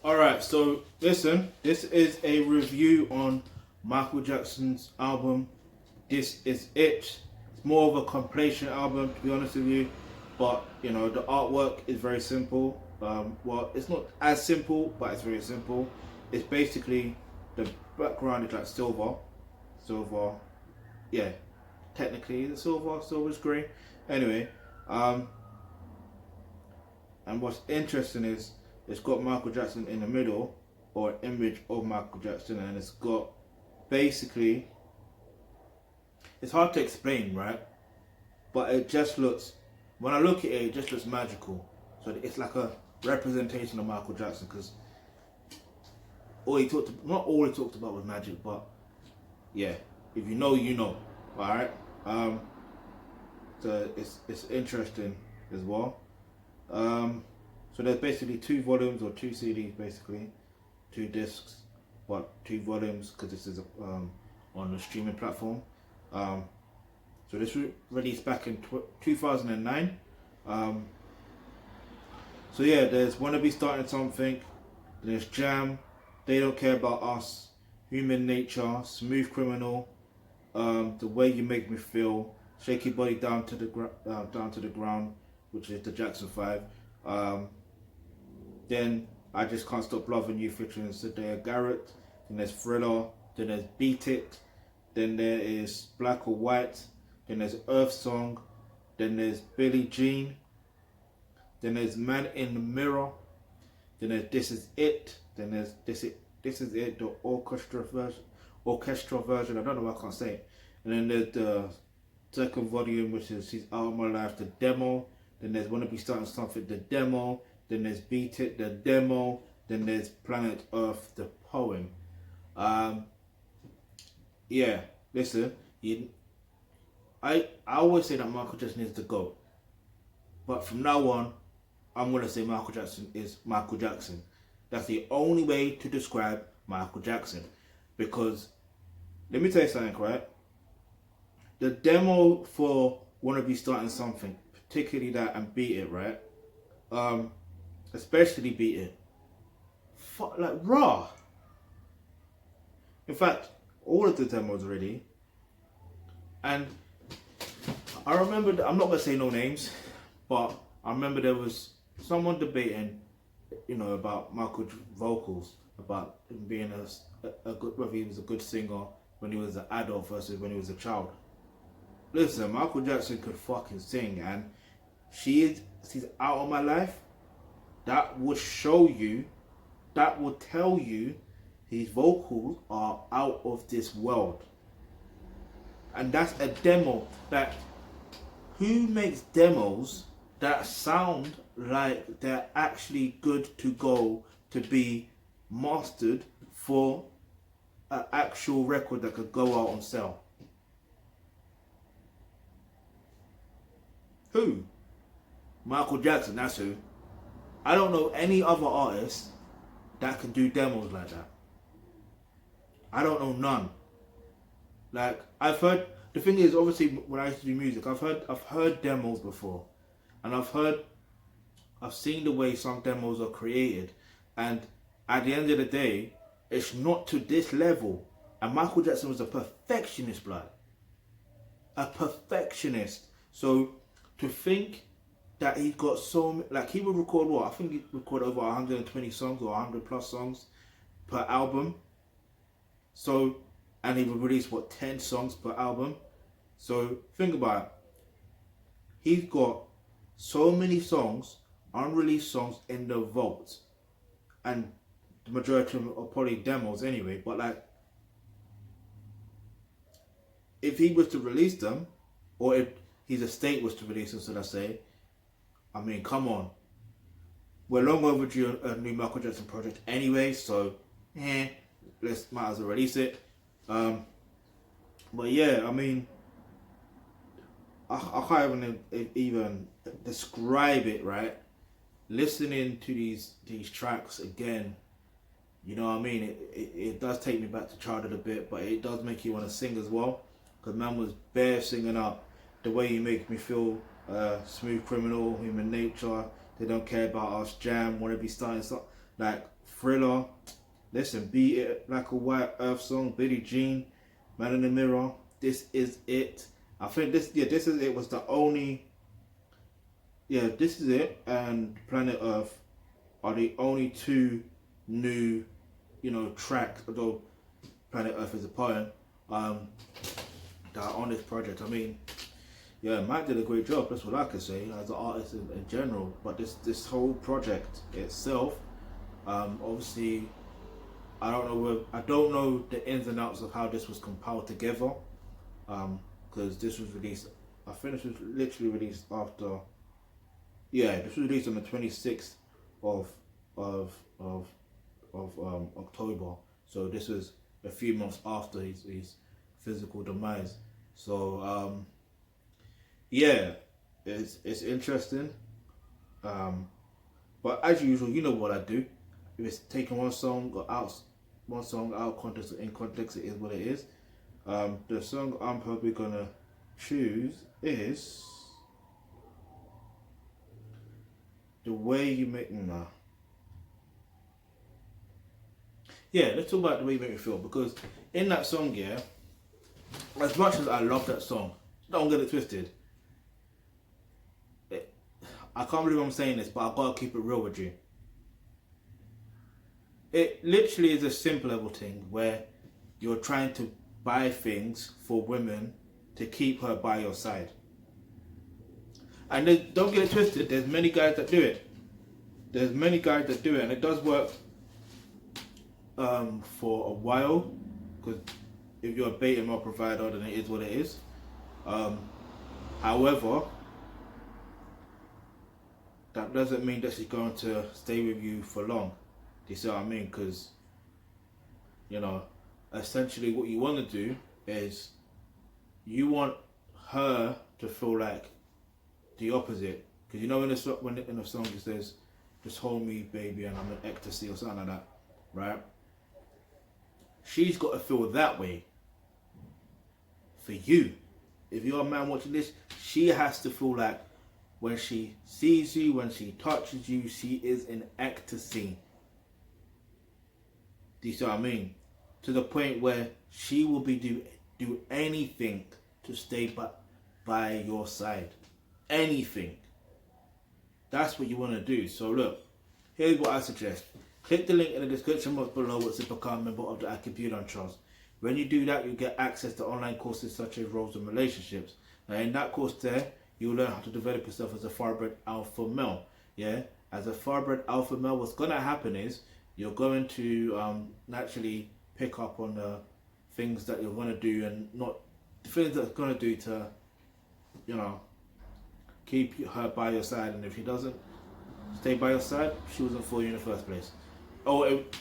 Alright, so listen, this is a review on Michael Jackson's album. This is it. It's more of a compilation album, to be honest with you. But, you know, the artwork is very simple. Well, it's not as simple, but it's very simple. It's basically, the background is like silver. Silver, yeah. Technically, it's silver. Silver's grey. Anyway, and what's interesting is it's got Michael Jackson in the middle, or an image of Michael Jackson, and it's got basically, it's hard to explain, right? But it just looks, when I look at it, it just looks magical. So it's like a representation of Michael Jackson, because not all he talked about was magic, but yeah, if you know, you know. Alright? So it's interesting as well. So there's basically 2 volumes or 2 CDs, basically 2 discs, but 2 volumes because this is on the streaming platform. So this was released back in 2009. So yeah, there's Wanna Be Starting Something, there's Jam, They Don't Care About Us, Human Nature, Smooth Criminal, The Way You Make Me Feel, Shake Your Body Down to the Ground, which is the Jackson 5. Then I Just Can't Stop Loving You featuring Sadea Garrett. Then there's Thriller. Then there's Beat It. Then there is Black or White. Then there's Earth Song. Then there's Billie Jean. Then there's Man in the Mirror. Then there's This Is It. Then there's This Is It, the orchestra version. I don't know why I can't say it. And then there's the second volume, which is She's Out of My Life, the demo. Then there's Wanna Be Starting Something, the demo. Then there's Beat It, the demo. Then there's Planet Earth, the poem. Yeah, listen, I always say that Michael Jackson is the GOAT. But from now on, I'm going to say Michael Jackson is Michael Jackson. That's the only way to describe Michael Jackson. Because, let me tell you something, right? The demo for Wanna Be Starting Something, particularly that and Beat It, right? Especially Beat It. Like raw. In fact, all of the demos already. And I remember, I'm not going to say no names, but I remember there was someone debating, you know, about Michael's vocals, about him being a good, whether he was a good singer when he was an adult versus when he was a child. Listen, Michael Jackson could fucking sing, and She's Out of My Life, that would show you, that would tell you his vocals are out of this world. And that's a demo. That, who makes demos that sound like they're actually good to go to be mastered for an actual record that could go out on sale? Who? Michael Jackson, that's who. I don't know any other artist that can do demos like that. I don't know none. Like, I've heard, the thing is, obviously, when I used to do music, I've heard demos before. And I've seen the way some demos are created. And at the end of the day, it's not to this level. And Michael Jackson was a perfectionist, blood. A perfectionist. So, to think that he got so, like, he would record what? I think he recorded over 120 songs or 100 plus songs per album. So, and he would release, what, 10 songs per album? So, think about it. He's got so many songs, unreleased songs in the vault. And the majority of them are probably demos anyway. But, like, if he was to release them, or if his estate was to release them, should I say, I mean, come on. We're long overdue a new Michael Jackson project anyway, so, let's might as well release it. But yeah, I mean, I can't even describe it, right? Listening to these tracks again, you know what I mean? It does take me back to childhood a bit, but it does make you want to sing as well. Because man was bare singing up The Way You Make Me Feel, Smooth Criminal, Human Nature, They Don't Care About Us, Jam, Wanna Be Starting Something. like Thriller. Listen, Beat It Like a White Earth Song, Billie Jean, Man in the Mirror. This Is It. I think This Is It was the only. Yeah, This Is It and Planet Earth are the only two new, tracks. Although Planet Earth is a poem, that are on this project. I mean, yeah, Matt did a great job. That's what I can say as an artist in general. But this whole project itself, obviously, I don't know the ins and outs of how this was compiled together, because this was released. I think this was literally released after. Yeah, this was released on the 26th of October. So this was a few months after his physical demise. So yeah, it's interesting. But as usual, you know what I do. If it's taking one song out of context or in context, it is what it is. The song I'm probably gonna choose is The Way You Make Me Now. Yeah, let's talk about The Way You Make Me Feel, because in that song, yeah, as much as I love that song, don't get it twisted. I can't believe I'm saying this, but I gotta keep it real with you. It literally is a simple level thing where you're trying to buy things for women to keep her by your side. And don't get it twisted, there's many guys that do it. And it does work for a while, because if you're a beta male provider, then it is what it is. However, that doesn't mean that she's going to stay with you for long. Do you see what I mean? Because, essentially what you want to do is you want her to feel like the opposite. Because when in the song it says, just hold me baby and I'm in ecstasy or something like that, right? She's got to feel that way for you. If you're a man watching this, she has to feel like when she sees you, when she touches you, she is in ecstasy. Do you see what I mean? To the point where she will be do anything to stay by your side. Anything. That's what you want to do. So look, here's what I suggest. Click the link in the description box below to become a member of the Thealkebulantrust. When you do that, you get access to online courses such as Roles and Relationships. Now in that course there, you'll learn how to develop yourself as a thoroughbred alpha male. Yeah? As a thoroughbred alpha male, what's going to happen is you're going to naturally pick up on the things that you're going to do and not the things that's going to do to, keep her by your side. And if she doesn't stay by your side, she wasn't for you in the first place.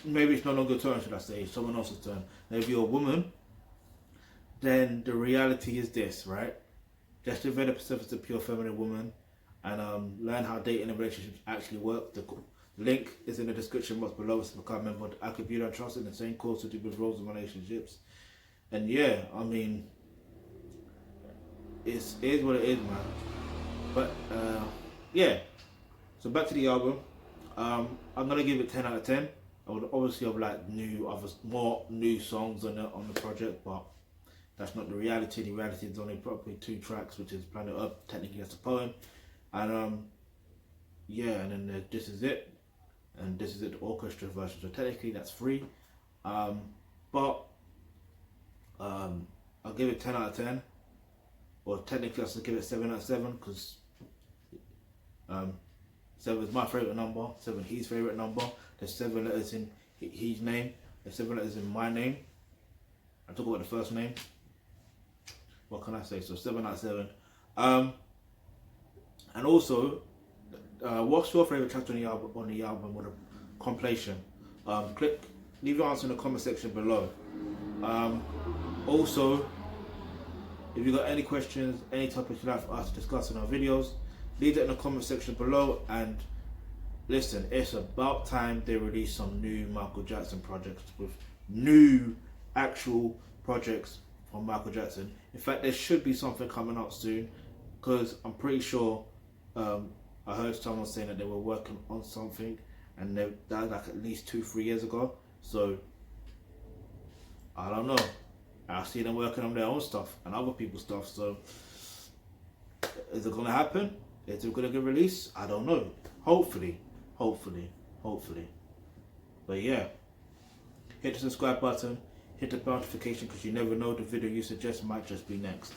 Maybe it's no longer your turn, should I say, it's someone else's turn. Now if you're a woman, then the reality is this, right? Just develop yourself as a pure feminine woman and learn how dating and relationships actually work. The link is in the description box below to become a member of the Thealkebulantrust in the same course to do with roles and relationships. And yeah, I mean, it is what it is, man. But yeah, so back to the album. I'm gonna give it 10 out of 10. I would obviously have liked more new songs on the project, but that's not the reality. The reality is only probably 2 tracks, which is Planet Earth, technically that's a poem, and yeah, and then This Is It, and This Is It, the orchestra version. So technically that's 3, but I'll give it 10 out of 10, or technically I should give it 7 out of 7 because 7 is my favourite number, 7 his favourite number. There's 7 letters in his name, there's 7 letters in my name. I talk about the first name. What can I say? So 7 out of 7. And also, what's your favourite track on the album or the compilation? Leave your answer in the comment section below. Also, if you've got any questions, any topics you'd like for us to discuss in our videos, leave it in the comment section below. And listen, it's about time they release some new Michael Jackson projects with new actual projects from Michael Jackson. In fact, there should be something coming out soon, because I'm pretty sure I heard someone saying that they were working on something and that was like at least 2-3 years ago. So I don't know. I see them working on their own stuff and other people's stuff. So is it gonna happen? Is it gonna get released? I don't know. Hopefully. But yeah, hit the subscribe button, hit the notification, because you never know, the video you suggest might just be next.